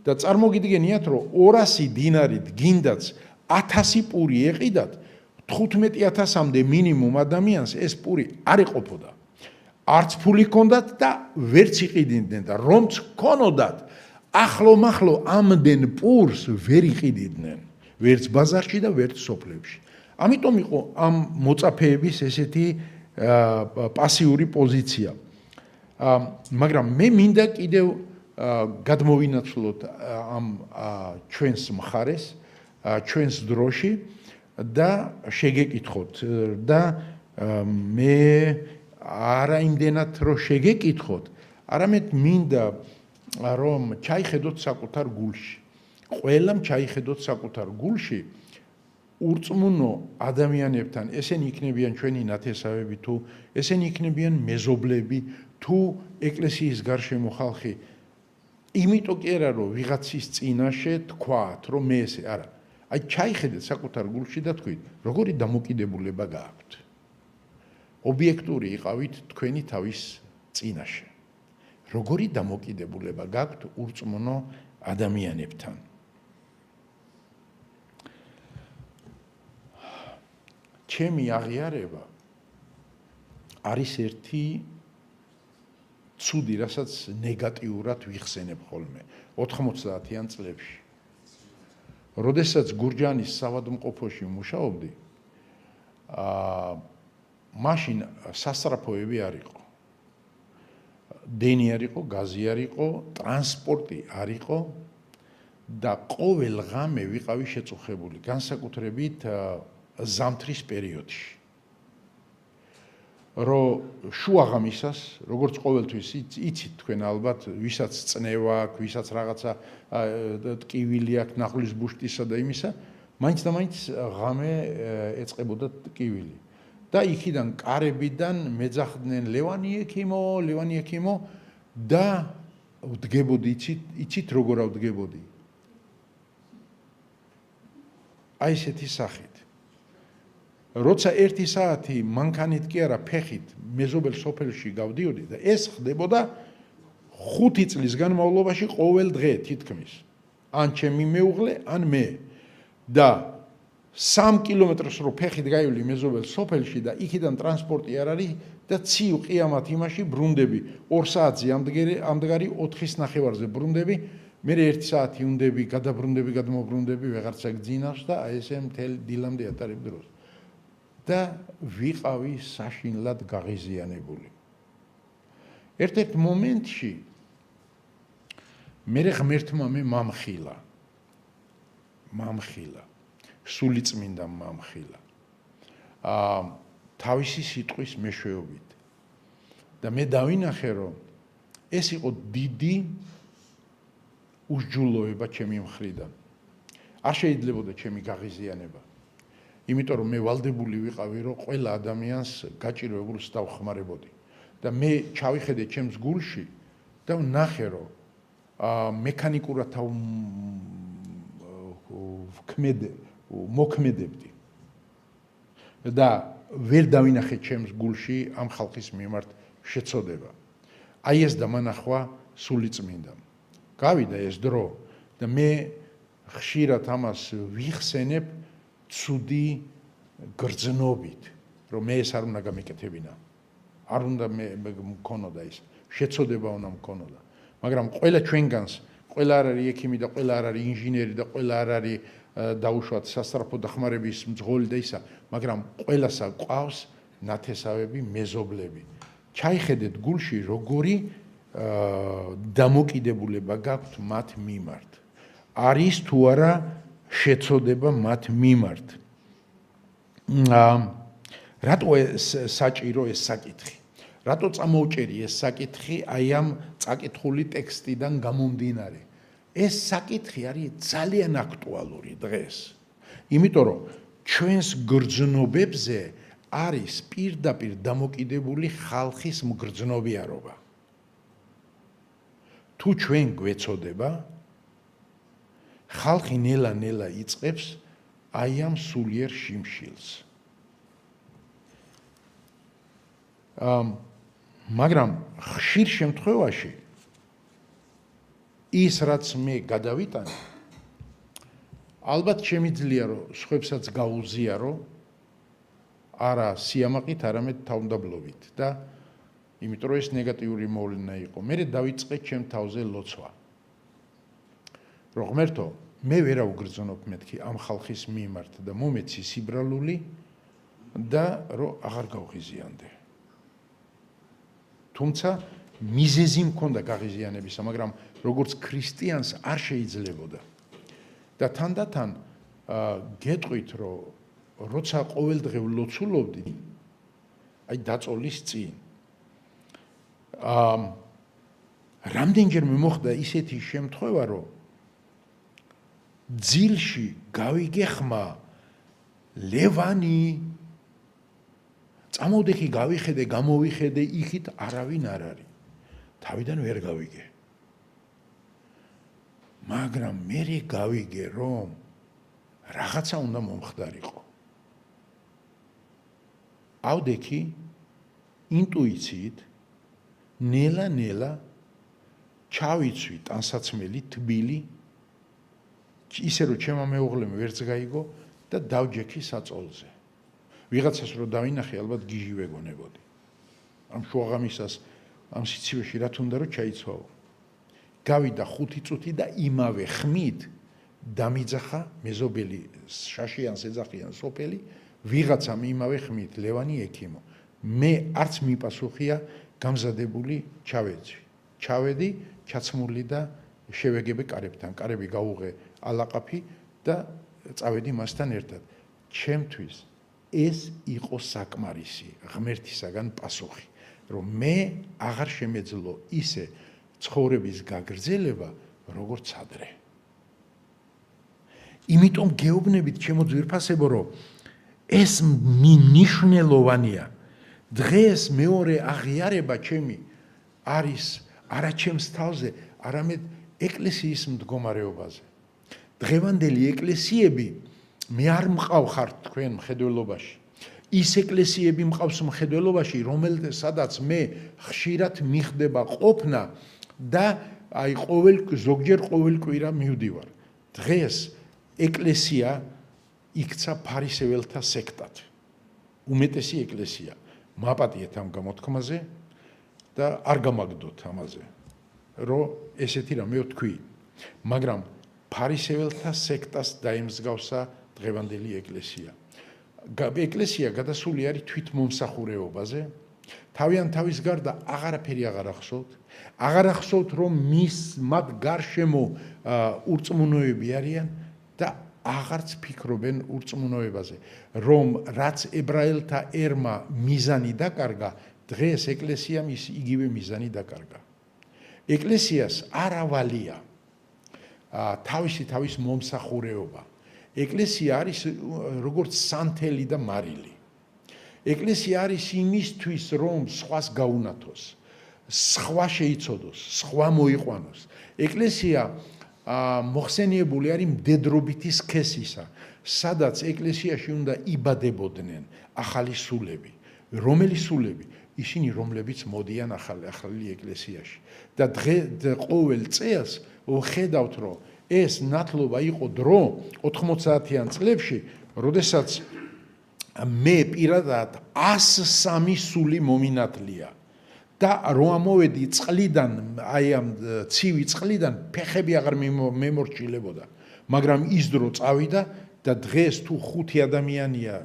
და წარმოგიდგენიათ რომ 200 დინარით გინდაც 1000 პური ეყიდათ 15000-მდე მინიმუმ ადამიანს ეს პური არ ეყოფოდა არც ფული ჰქონდათ და ვერც იყიდნენ და რომც ჰქონოდათ ახლო-მახლო ამდენ პურს ვერ იყიდნენ ვერც ბაზარში და ვერც სოფლებში ამიტომ იყო ამ მოწაფეების ესეთი პასიური პოზიცია მაგრამ მე მინდა კიდევ გადმოვინაცვლოთ ამ ჩვენს მხარეს ჩვენს დროში და შეგეკითხოთ და მე არა იმდენად რომ შეგეკითხოთ არამედ მინდა რომ ჩაიხედოთ საკუთარ გულში ყველამ ჩაიხედოთ საკუთარ გულში ურწმუნო ადამიანებთან ესენი იქნებიან ჩვენი ნათესავები თუ ესენი იქნებიან მეზობლები თუ ეკლესიის გარშემო ხალხი იმიტომ კი არა რომ ვიღაცის წინაშე თქვათ რომ მე ესე არა აი ჩაიხედეთ საკუთარ გულში და თქვით როგორი დამოკიდებულება გააქვთ ობიექტური იყავით თქვენი თავის წინაშე როგორი დამოკიდებულება გაქვთ ურწმუნო ადამიანებთან ჩემი აღიარება არის ერთი ცუდი რასაც ნეგატიურად ვიხსენებ ხოლმე 90-იან წლებში როდესაც გურჯაანის სავადმყოფოში მუშაობდი მაშინ სასწრაფოები არ იყო დენი არ იყო გაზი არ იყო ტრანსპორტი არ იყო და ყოველ ღამე ვიყავი შეწუხებული განსაკუთრებით ზამთრის პერიოდში რომ შუაღამისას როგორც ყოველთვის იცით თქვენ ალბათ ვისაც წნევა აქვს ვისაც რაღაცა ტკივილი აქვს ნახლის ბუშტისა და იმისა მაინც და მაინც ღამე ეწყებოდა ტკივილი და იქიდან კარებიდან მეძახდნენ ლევანი ექიმო და ვდგებოდი იცით როგორ ავდგებოდი აი ესეთი სახით როცა 1 საათი მანქანით კი არა ფეხით მეზობელ სოფელში გავდიოდი და ეს ხდებოდა 5 წლის განმავლობაში ყოველ დღე თითქმის ან ჩემი მეუღლე ან მე და 3 კილომეტრს რო ფეხით გაივლი მეზობელ სოფელში და იქიდან ტრანსპორტი არ არის და ციუ ყიამათ იმაში ბრუნდები 2 საათზე ამდღარი 4-ის ნახევარზე ბრუნდები მე 1 საათი უნდები გადმობრუნდები ვეღარცა გძინავს და აი ესე მთელ დილამდე ატარებ დროს და ვიყავი საშინლად გაღიზიანებული. ერთ-ერთ მომენტში მე ღმერთმა მე მამხილა. სულიწმინდა მამხილა. თავისი სიტყვის მეშვეობით. და მე დავინახე რომ ეს იყო დიდი უსჯულოება ჩემი მხრიდან. არ შეიძლებოდა ჩემი გაღიზიანება. იმიტომ რომ მე ვალდებული ვიყავი რომ ყველა ადამიანს გაჭირვებულს დავხმარებოდი და მე ჩავიხედე ჩემს გულში და ვნახე რომ მექანიკურად მოქმედებდი და ვერ დავინახე ჩემს გულში ამ ხალხის მიმართ შეცოდება აი ეს დამანახვა სულიწმინდამ გავიდა ეს დრო და მე ხშირად ამას ვიხსენებ ცუდი გრძნობით რომ მე ეს არ უნდა გამიკეთებინა არ უნდა მე მქონოდა ის შეცოდება უნდა მქონოდა მაგრამ ყველა ჩვენგანს ყველა არ არის ექიმი და ყველა არ არის ინჟინერი და ყველა არ არის დაუშვათ სასწრაფო დახმარების მძღოლი და ისა, მაგრამ ყველასა ყავს ნათესავები, მეზობლები. ჩაიხედეთ გულში როგორი დამოკიდებულება გაქვთ მათ მიმართ. არის თუ არა შეცოდება მათ მიმართ. რატო საჭირო ეს საკითხი? რატო წამოვჭერი ეს საკითხი აი ამ წაკითხული ტექსტიდან გამომდინარე? ეს საკითხი არის ძალიან აქტუალური დღეს. იმიტომ რომ ჩვენს გრძნობებზე არის პირდაპირ დამოკიდებული ხალხის მგრძნობიარობა. თუ ჩვენ გვეცოდება, ხალხი ნელა-ნელა იწყებს აი ამ სულიერ შიმშილს. მაგრამ ხშირ შემთხვევაში ის რაც მე გადავიტანე, ალბათ შემიძლია რომ სხვებსაც გაუზიარო, არა სიამაყით, არამედ თავმდაბლობით და იმიტომ რომ ეს ნეგატიური მოვლენა იყო. მე დავიწყე ჩემ თავზე ლოცვა. რომ ღმერთო, მე ვერა უგრძნობ მეთქი ამ ხალხის მიმართ და მომეცი სიბრალული და რომ აღარ გავღიზიანდე. თუმცა მიზეზი მქონდა გაღიზიანებისა, მაგრამ როგორც ქრისტიანს არ შეიძლებოდა. და თანდათან გეტყვით, რომ როცა ყოველდღე ვლოცულობდი, აი დაწოლის წინ, რამდენჯერმე მოხდა ისეთი შემთხვევა, რომ ძილში გავიგე ხმა, ლევანი, წამოვდექი გავიხედე, გამოვიხედე, იქით არავინ არ არის. თავიდან ვერ გავიგე. მაგრამ მე გავიგე, რომ რაღაცა უნდა მომხდარიყო. ავდექი ინტუიციით ნელა-ნელა ჩავიცვი ტანსაცმელი თბილი, ისე რომ ჩემმა მეუღლემ ვერც გაიგო და დავჯექი საწოლზე. ვიღაცას რო დავინახე, ალბათ გიჟი ვეგონებოდი. ამ შუაღამისას ამ სიცივეში რა თუნდა რომ ჩაიცვაო. გავიდა 5 წუთი და იმავე ხმით დამიძახა მეზობელი შაშიან ეძახიან სოფელი, ვიღაცამ იმავე ხმით ლევანი ექიმო. მე არც მიპასუხია გამზადებული ჩავეცი. ჩავედი, ჩაცმული და შევეგებე კარებთან. კარები გაუღე ალაყაფი და წავედი მასთან ერთად. ჩემთვის ეს იყო საკმარისი ღმერთისაგან პასუხი, რომ მე აღარ შემეძლო ისე ცხოვრების გაგრძელება, როგორც ადრე. იმიტომ გეუბნებით ჩემო ძვირფასებო, რომ ეს მნიშვნელოვანია. დღეს მეორე აღიარება ჩემი არის არა ჩემს თავზე, არამედ ეკლესიის მდგომარეობაზე. დღევანდელი ეკლესიები მე არ მყავხარ თქვენ მხედველობაში. ის ეკლესიები მყავს მხედველობაში, რომელსაც მე ხშირად მიხდება ყოფნა და აი ზოგჯერ ყოველ კვირა მივდივარ. დღეს ეკლესია იქცა ფარისეველთა სექტად. უმეტესი ეკლესია. მაპატიეთ ამ გამოთქმაზე და არ გამაგდოთ ამაზე, რომ ესეთი რამე ვთქვი. მაგრამ ფარისეველთა სექტას დაემსგავსა დღევანდელი ეკლესია. ეკლესია გადასული არის თვითმომსახურეობაზე. თავიანთ თავის გარდა აღარაფერი აღარ ახსოვთ. აღარ ახსოვთ, რომ მათ გარშემო ურწმუნოები არიან და აღარც ფიქრობენ ურწმუნოებაზე. რომ რაც ებრაელთა ერმა მიზანი დაკარგა, დღეს ეკლესიამ ის იგივე მიზანი დაკარგა. ეკლესიას არ ავალია თავის მომსახურეობა. ეკლესია არის როგორც სანთელი და მარილი. ეკლესია არის იმისთვის, რომ სხვას გაუნათოს, სხვა შეიცოდოს, სხვა მოიყვანოს. ეკლესია მოხსენიებული არის მდედრობითი სქესისა, სადაც ეკლესიაში უნდა იბადებოდნენ ახალი სულები. რომელი სულები? ისინი, რომლებიც მოდიან ახალი ეკლესიაში. და ყოველ წელს ვხედავთ, რომ ეს ნათლობა იყო დრო 90-იან წლებში, როდესაც მე პირადად 103 სული მომინათლია. და რომ ამოვედი წყლიდან, აი ამ ცივი წყლიდან, ფეხები აღარ მემორჩილებოდა. მაგრამ ის დრო წავიდა და დღეს თუ 5 ადამიანია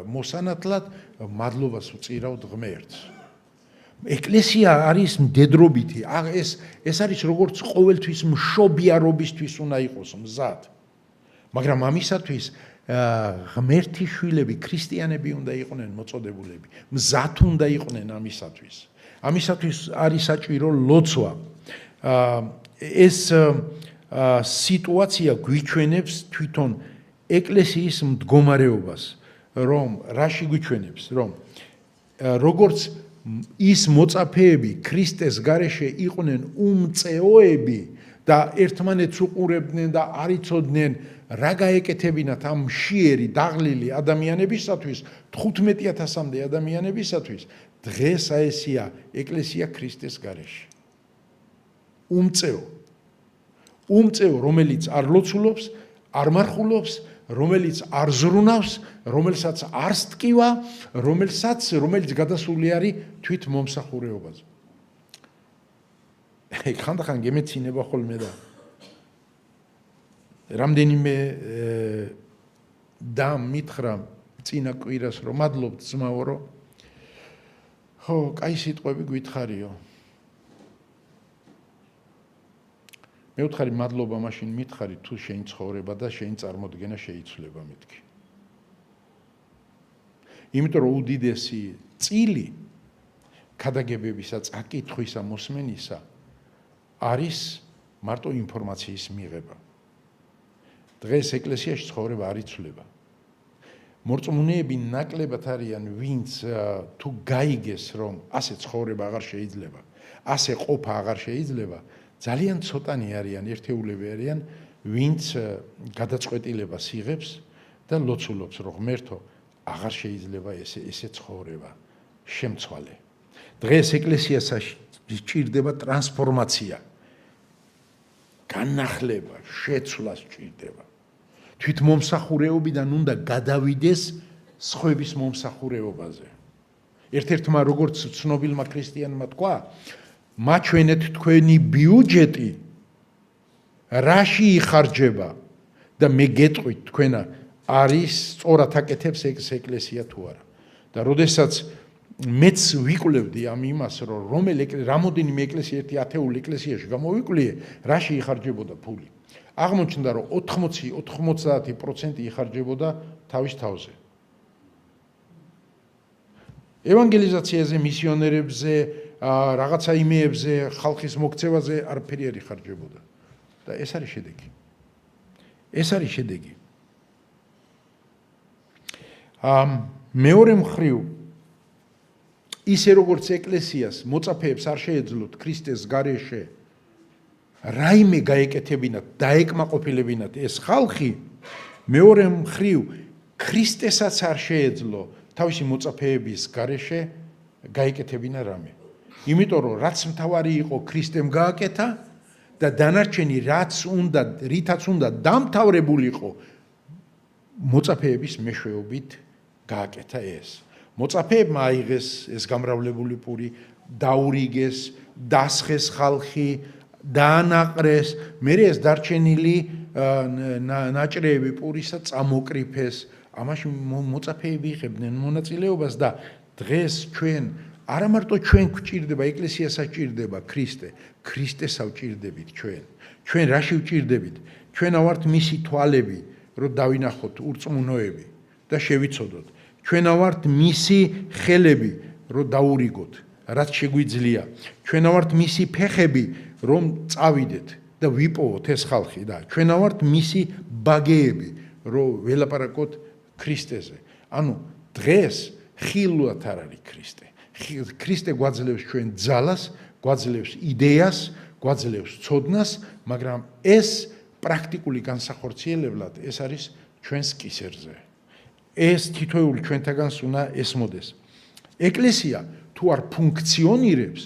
მოსანათლად, მადლობას ვწირავთ ღმერთს. ეკლესია არის მდედრობითი, ეს არის როგორც ყოველთვის მშობიარობისთვის უნდა იყოს მზად. მაგრამ ამისათვის ღმერთის შვილები, ქრისტიანები უნდა იყვნენ მოწოდებულები, მზად უნდა იყვნენ ამისათვის. ამისათვის არის საჭირო ლოცვა. ეს სიტუაცია გვიჩვენებს თვითონ ეკლესიის მდგომარეობას, რომ რაში გვიჩვენებს, რომ როგორც ის მოწაფეები ქრისტეს გარეშე იყვნენ უმწეოები და ერთმანეთს უყურებდნენ და არ იცოდნენ რა გაეკეთებინათ ამ მშიერი დაღლილი ადამიანებისათვის, 15,000-მდე ადამიანებისათვის, დღეს აესია ეკლესია ქრისტეს გარეშე. უმწეო, რომელიც არ ლოცულობს, არ მარხულობს, რომელიც არ ზრუნავს, რომელსაც არ სტკივა, რომელიც გადასული არის თვით მომსახურეობაზე. ხანდახან გემეცინება ხოლმე და რამდენიმე და მითხრა წინა კვირას რომ მადლობთ ძმაო რომ ხო, კაი სიტყვები გითხარიო. მე ვთხარი მადლობა მაშინ მითხარი თუ შენ ცხოვრება და შენ წარმოდგენა შეიცვლება მეთქი. იმიტომ რომ უდიდესი წილი ქადაგებებისა, წაკითხვისა, მოსმენისა არის მარტო ინფორმაციის მიღება. დღეს ეკლესიაში ცხოვრება არ იცვლება. მორწმუნეები ნაკლებად არიან, ვინც თუ გაიგეს, რომ ასე ცხოვრება აღარ შეიძლება, ასე ყოფა აღარ შეიძლება, ძალიან ცოტანი არიან, ერთეულები არიან, ვინც გადაწყვეტილებას იღებს და ლოცულობს, რომ ღმერთო, აღარ შეიძლება ესე ცხოვრება, შემცვალე. დღეს ეკლესიაში სჭირდება ტრანსფორმაცია, განახლება, შეცვლა სჭირდება. თვითმომსახურეობიდან უნდა გადავიდეს სხვების მომსახურეობაზე. ერთ-ერთმა როგორც ცნობილმა ქრისტიანმა თქვა, მაჩვენეთ თქვენი ბიუჯეტი რაში იხარჯება და მე გეტყვით თქვენა არის სწორად აკეთებს ეს ეკლესია თუ არა. და როდესაც მეც ვიკვლევდი ამ იმას, რომ რამოდენიმე ეკლესია ერთი ათეული ეკლესიაში გამოვიკვლიე, რაში იხარჯებოდა ფული. აღმოჩნდა რომ 80-90% იხარჯებოდა თავის თავზე. ევანგელიზაციაზე, მისიონერებზე, რაღაცა იმეებზე, ხალხის მოქცევაზე არაფერი არ იხარჯებოდა. და ეს არის შედეგი. მეორე მხრივ ისე როგორც ეკლესიას მოწაფეებს არ შეეძლოთ ქრისტეს გარეშე რაიმე გაეკეთებინათ, დაეკმაყოფილებინათ ეს ხალხი, მეორე მხრივ ქრისტესაც არ შეეძლო თავისი მოწაფეების გარეშე გაეკეთებინა რამე. იმიტომ რომ რაც მთავარი იყო ქრისტემ გააკეთა და დანარჩენი რითაც უნდა დამთავრებულიყო მოწაფეების მეშვეობით გააკეთა ეს. მოწაფეებმა აიღეს ეს გამრავლებული პური, დაურიგეს, დასხეს ხალხი, დაანაყრეს, მერე ეს დარჩენილი ნაჭრეები პურისა წამოკრიფეს. ამაში მოწაფეები იღებდნენ მონაწილეობას და დღეს ჩვენ არა მარტო ჩვენ გვჭირდება, ეკლესიასაც ჭირდება ქრისტე, ქრისტეს ავჭირდებით ჩვენ. ჩვენ რაში ვჭირდებით? ჩვენ ავართ მისი თვალები, რომ დავინახოთ ურწმუნოები და შევიცოდოთ. ჩვენ ავართ მისი ხელები, რომ დაურიგოთ, რაც შეგვიძლია. ჩვენ ავართ მისი ფეხები, რომ წავიდეთ და ვიპოვოთ ეს ხალხი და ჩვენ ავართ მისი ბაგეები, რომ ველაპარაკოთ ქრისტეზე. ანუ დღეს ხილულად არ არის ქრისტე. ქრისტე გვაძლევს ჩვენ ძალას, გვაძლევს იდეას, გვაძლევს ცოდნას, მაგრამ ეს პრაქტიკული განსახორციელებლად ეს არის ჩვენს კისერზე. ეს თითოეული ჩვენთაგანს უნდა ესმოდეს. ეკლესია თუ არ ფუნქციონირებს,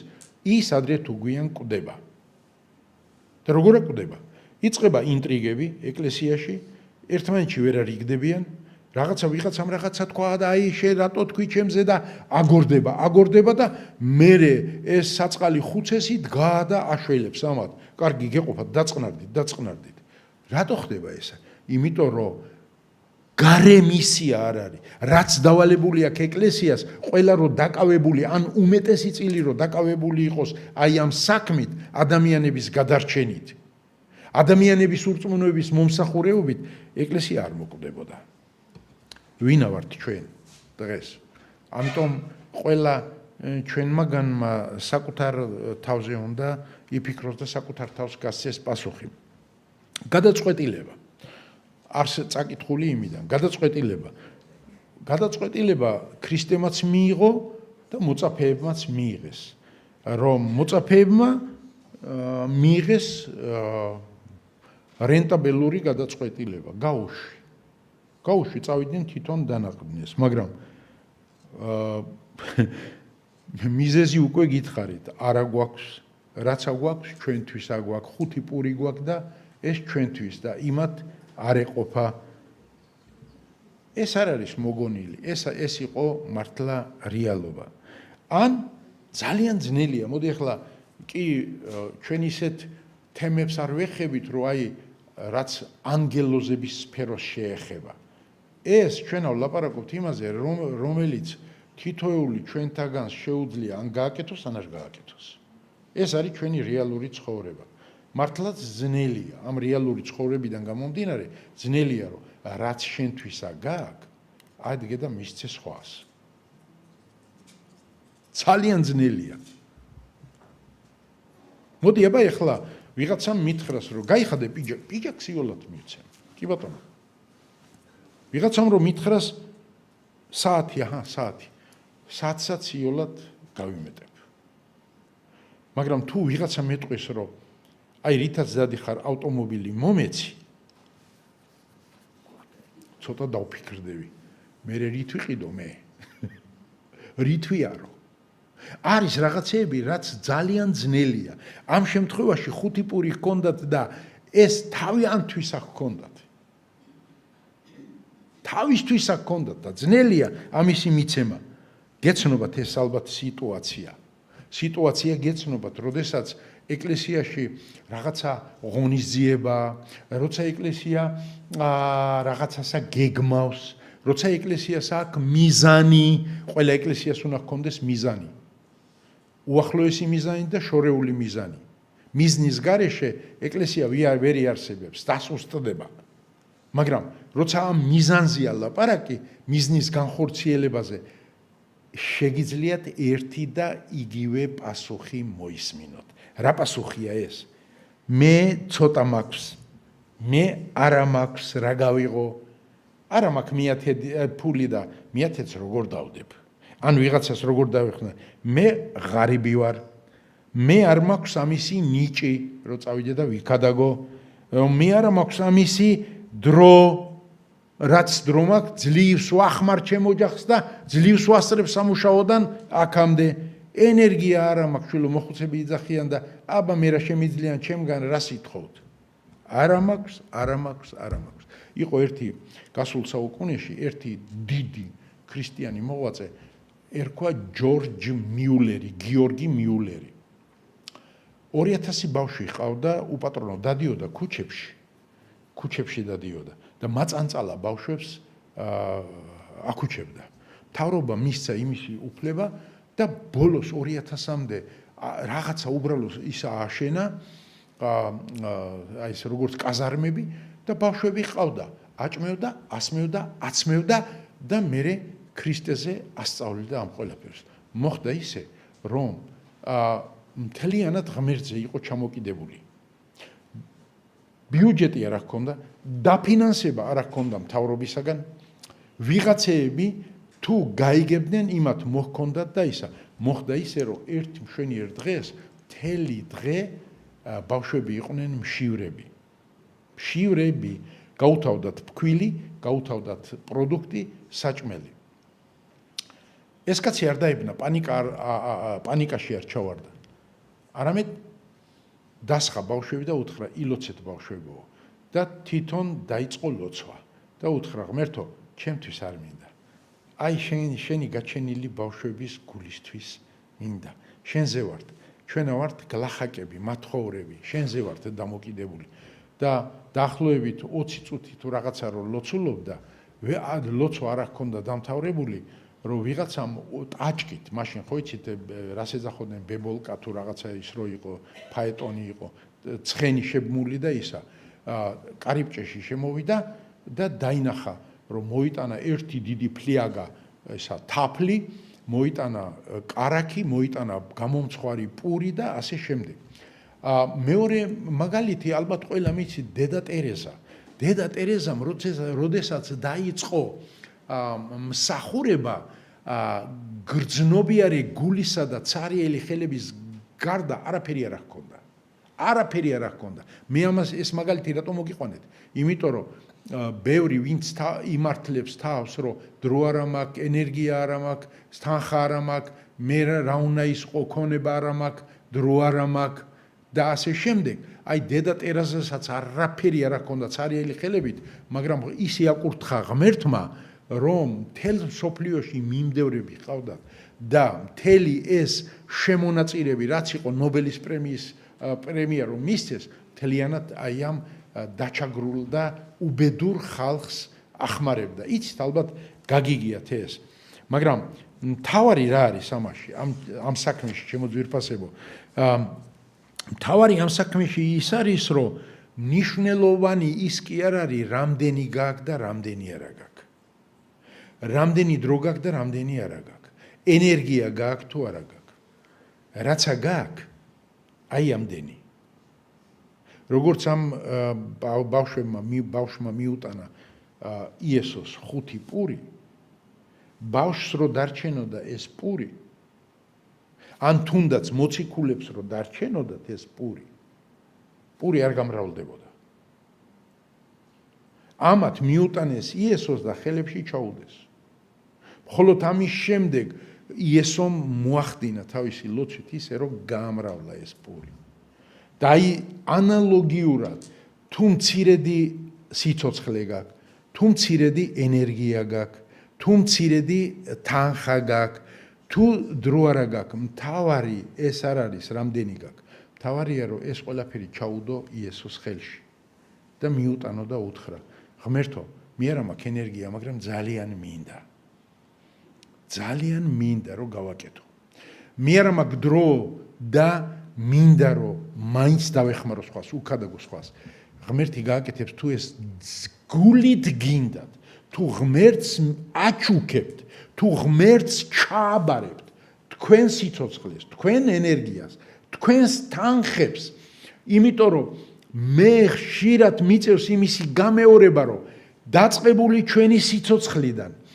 ის ადრე თუ გვიან კვდება. და როგორ კვდება? იწყება ინტრიგები ეკლესიაში, ერთმანეთში ვერ არიგდებიან, ვიღაცამ რაღაცა თქვა და აი შე რატო თქვი ჩემზე და აგორდება და მერე ეს საწყალი ხუცესი დგა და აშველებს ამათ. კარგი გეყოფათ, დაწყნარდით. რატო ხდება ესა? იმიტომ რომ გარე მისია არ არის. რაც დავალებული აქვს ეკლესიას, ყველა რო დაკავებული, ან უმეტესი წილი რო დაკავებული იყოს აი ამ საქმით, ადამიანების გადარჩენით, ადამიანების ურწმუნოების მომსახურეობით, ეკლესია არ მოკვდებოდა. ვინა ვართ ჩვენ დღეს? ამიტომ ყველა ჩვენმა განმა საკუთარ თავზე უნდა იფიქროს და საკუთარ თავს გასცეს პასუხი. გადაწყვეტილება. არს წაკითხული იმიდან, გადაწყვეტილება ქრისტემაც მიიღო და მოწაფეებმაც მიიღეს. რომ მოწაფეებმა მიიღეს რენტაბელური გადაწყვეტილება, გაუში წავიდნენ თვითონ დანაყრდნეს, მაგრამ მიზეზი უკვე გითხარით, არა გვაქვს, რაცა გვაქვს, ჩვენთვის აგვაქვს, 5 პური გვაქვს და ეს ჩვენთვის და იმათ არ ეყოფა. ეს არ არის მოგონილი, ეს იყო მართლა რეალობა. ან ძალიან ძნელია, მოდი ახლა კი ჩვენ ისეთ თემებს არ ვეხებით, რომ აი რაც ანგელოზების სფეროს შეეხება. ეს ჩვენ ვლაპარაკობთ იმაზე, რომელიც თითოეული ჩვენთაგანს შეუძლია ან გააკეთოს, ან არ გააკეთოს. ეს არის ჩვენი რეალური ცხოვრება. მართლაც ძნელია, ამ რეალური ცხოვრებიდან გამომდინარე, ძნელია, რომ რაც შენთვისა გააქვს, ადგე და მისცე სხვას. ძალიან ძნელია. მოდი აბა ეხლა ვიღაცამ მითხრას, რომ გაიხადე პიჯაკს იოლად მივცემ. კი ბატონო. ვიღაცამ რომ მითხრას საათი, საათსაც იოლად გავიმეტებ. მაგრამ თუ ვიღაცა მეტყვის, რომ აი რითაც დადიხარ ავტომობილი მომეცი, ცოტა დავფიქრდები. მე რით ვიყიდო მე? რით ვიარო? არის რაღაცეები, რაც ძალიან ძნელია. ამ შემთხვევაში 5 პური ჰქონდათ და ეს თავიანთვის ჰქონდათ. თავისთვის ჰქონდათ და ძნელია ამისი მიცემა. გეცნობათ ეს ალბათ სიტუაცია გეცნობათ, როდესაც ეკლესიაში რაღაცა ღონისძიება, როცა ეკლესია რაღაცასა გეგმავს, როცა ეკლესიას აქვს მიზანი, ყველა ეკლესიას უნდა ჰქონდეს მიზანი. უახლოესი მიზანი და შორეული მიზანი. მიზნის გარეშე ეკლესია ვერ იარსებებს, დასუსტდება. მაგრამ როცა ამ მიზანზეა ლაპარაკი, მიზნის განხორციელებაზე, შეგიძლიათ ერთი და იგივე პასუხი მოისმინოთ. რა პასუხია ეს? მე ცოტა მაქვს, მე არა მაქვს, რა გავიღო? არა მაქვს მიათე ფული და მიათეც როგორ დავდებ? ან ვიღაცას როგორ დავეხსნა? მე ღარიბი ვარ. მე არ მაქვს ამისი ნიჭი, რომ წავიდე და ვიქადაგო. მე არა მაქვს ამისი დრო, რაც დრო მაქვს, ძლივს ვახმარ ჩემ ოჯახს და ძლივს ვასწრებ სამუშაოდან აქამდე. ენერგია არა მაქვს, შვილო მოხუცები იძახიან და აბა მე რა შემიძლიან ჩემგან რა სიტყოთ? არა მაქვს. იყო ერთი გასულ საუკუნეში ერთი დიდი ქრისტიანი მოღვაწე, ერქვა გიორგი მიულერი. 2000 ბავშვი ჰყავდა, უპატრონო დადიოდა ქუჩებში დადიოდა და მაწანწალა ბავშვებს აქუჩებდა. მთავრობა მისცა იმისი უფლება და ბოლოს 2000-მდე რაღაცა უბრალოდ ისა აშენა, აი ეს როგორც კაზარმები და ბავშვები ჰყავდა, აჭმევდა, ასმევდა, აცმევდა და მერე ქრისტეზე ასწავლიდა ამ ყველაფერს. მოხდა ისე, რომ მთლიანად ღმერთზე იყო ჩამოკიდებული. ბიუჯეტი არ ჰქონდა, დაფინანსება არ ჰქონდა მთავრობისაგან. ვიღაცეები თუ გაიგებდნენ, იმათ მოჰქონდათ და ისა. მოხდა ისე, რომ ერთი მშვენიერ დღეს მთელი დღე ბავშვები იყვნენ მშივრები. გაუთავდათ ფქვილი, გაუთავდათ პროდუქტი, საჭმელი. ეს კაცი არ დაიბნა, პანიკაში არ ჩავარდა. არამედ დასხა ბავშვები და უთხრა, ილოცეთ ბავშვებო. და თვითონ დაიწყო ლოცვა და უთხრა, ღმერთო, ჩემთვის არ მინდა. აი შენი გაჩენილი ბავშვების გულისთვის მინდა. შენზე ვართ, ჩვენა ვართ გლახაკები, მათხოვრები, შენზე ვართ დამოკიდებული. და დაახლოებით 20 წუთი თუ რაღაცა რო ლოცულობდა, ლოცვა არ ჰქონდა დამთავრებული, რომ ვიღაცამ ტაჭკით, მაშინ ხო იცით რას ეძახოდნენ ბებოლკა თუ რაღაცა ის რო იყო, ფაეტონი იყო, ცხენი შებმული და ისა, კარიბჭეში შემოვიდა და დაინახა, რომ მოიტანა ერთი დიდი ფლიაგა ესა თაფლი, მოიტანა კარაქი, მოიტანა გამომცხვარი პური და ასე შემდეგ. მეორე მაგალითი ალბათ ყველა მიცით დედა ტერეზა. დედა ტერეზამ როდესაც დაიწყო მსახურება გრძნობიარე გულისა და ცარიელი ხელების გარდა არაფერი არ ჰქონდა. არაფერი არ ჰქონდა. მე ამას ეს მაგალითი რატომ მოგიყვანეთ? იმიტომ რომ ბევრი ვინც იმართლებს თავს, რომ დრო არ მაქვს, ენერგია არ მაქვს, თანხა არ მაქვს, მე რა უნდა ისყო, ქონება არ მაქვს, დრო არ მაქვს და ასე შემდეგ. აი დედა ტერეზასაც არაფერი არ ჰქონდა ცარიელი ხელებით, მაგრამ ისე აკურთხა ღმერთმა, რომ მთელ სოფლიოში მიმდევრები ყავდათ და მთელი ეს შემონაწილეები, რაც იყო ნობელის პრემია რომ მისცეს, მთლიანად აი ამ დაჩაგრულ და უბედურ ხალხს ახმარებდა. იცით ალბათ გაგიგიათ ეს. მაგრამ მთავარი რა არის ამაში, ამ საქმეში ჩემო ძვირფასებო? მთავარი ამ საქმეში ის არის, რომ ნიშნულოვანი ის კი არ არის, რამდენი გაქვს და რამდენი არა გაქვს. რამდენი დრო გაქვს და რამდენი არა გაქვს. ენერგია გაქვს თუ არა გაქვს. რაცა გაქვს, აი ამდენი. როგორც ამ ბავშვმა მიუტანა იესოს 5 პური, ბავშვს რო დარჩენოდა ეს პური, ან თუნდაც მოციქულებს რო დარჩენოდათ ეს პური არ გამრავლდებოდა. ამათ მიუტანეს იესოს და ხელებში ჩაუდეს. მხოლოდ ამის შემდეგ იესომ მოახდინა თავისი ლოცვით ისე, რომ გაამრავლა ეს პური. და აი ანალოგიურად თუ მცირედი სიცოცხლე გაქვს, თუ მცირედი ენერგია გაქვს, თუ მცირედი თანხა გაქვს, თუ დრო არა გაქვს, მთავარი ეს არ არის რამდენი გაქვს. მთავარია რომ ეს ყველაფერი ჩაუდო იესოს ხელში და მიუტანო და უთხრა, ღმერთო, მე არ მაქვს ენერგია, მაგრამ ძალიან მინდა. ძალიან მინდა რომ გავაკეთო. მე არ მაქვს დრო და მინდა რომ მაინც დავეხმარო სხვას, უკადაგო სხვას. ღმერთი გააკეთებს თუ ეს გულით გინდათ, თუ ღმერთს აჩუქებთ, თუ ღმერთს ჩააბარებთ, თქვენ სიცოცხლეს, თქვენ ენერგიას, თქვენს თანხებს, იმიტომ რომ მე ხშირად მიწევს იმისი გამეორება, რომ დაწყებული ჩვენი სიცოცხლიდან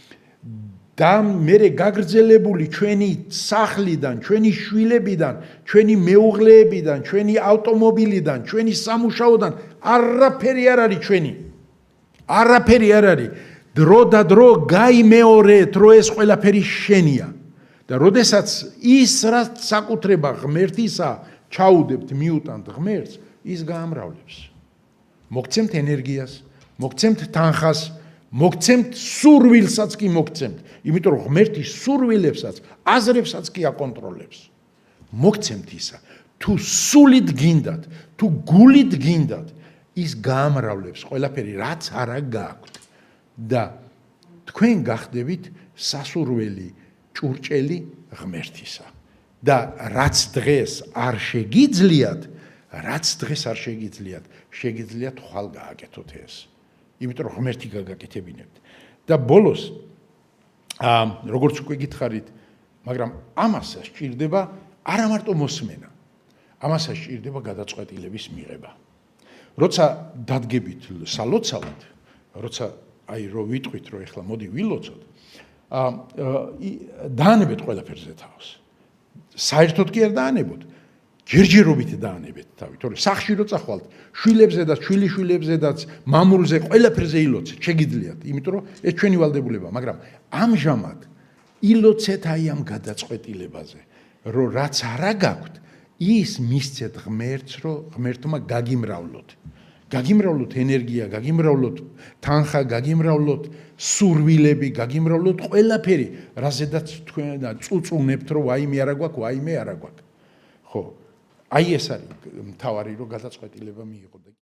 და მერე გაგრძელებული ჩვენი სახლიდან, ჩვენი შვილებიდან, ჩვენი მეუღლეებიდან, ჩვენი ავტომობილიდან, ჩვენი სამუშაოდან არაფერი არ არის ჩვენი. არაფერი არ არის. დრო და დრო გაიმეორეთ, რომ ეს ყველაფერი შენია. და როდესაც ის რაც საკუთრება ღმერთისა ჩაუდებთ, მიუტანთ ღმერთს, ის გაამრავლებს. მოგცემთ ენერგიას, მოგცემთ თანხას, მოგცემთ სურვილსაც კი მოგცემთ. იმიტომ რომ ღმერთი სურვილებსაც, აზრებსაც კი აკონტროლებს. მოგცემთ ისა. თუ სულით გინდათ, თუ გულით გინდათ, ის გაამრავლებს ყველაფერი, რაც არა გაქვთ. და თქვენ გახდებით სასურველი ჭურჭელი ღმერთისა. და რაც დღეს არ შეგიძლიათ, შეგიძლიათ ხვალ გააკეთოთ ეს. იმიტომ რომ ღმერთი გაგაკეთებინებთ. და ბოლოს როგორც უკვე გითხარით, მაგრამ ამასაც სჭირდება არა მარტო მოსმენა, ამასაც სჭირდება გადაწყვეტილების მიღება. როცა დადგებით სალოცავად, როცა აი რო ვიტყვით, რომ ეხლა მოდი ვილოცოთ, დაანებეთ ყველაფერზე თავს. საერთოდ კი არ დაანებოთ, ჯერჯერობით დაანებეთ თავი, თორე სახში რო წახვალთ, შვილებზედაც, შვილიშვილებზედაც, მამულზე, ყველაფერზე ილოცეთ, შეგიძლიათ, იმიტომ რომ ეს ჩვენი ვალდებულება, მაგრამ ამჟამად ილოცეთ აი ამ გადაწყვეტილებაზე, რომ რაც არა გაქვთ, ის მისცეთ ღმერთს, რომ ღმერთმა გაგიმრავლოთ. გაგიმრავლოთ ენერგია, გაგიმრავლოთ თანხა, გაგიმრავლოთ სურვილები, გაგიმრავლოთ ყველაფერი, რაზედაც თქვენ წუწუნებთ, რომ ვაიმე არა გვაქვს, ვაიმე არა გვაქვს. ხო, აი ეს არის მთავარი, რომ გადაწყვეტილება მიიღო.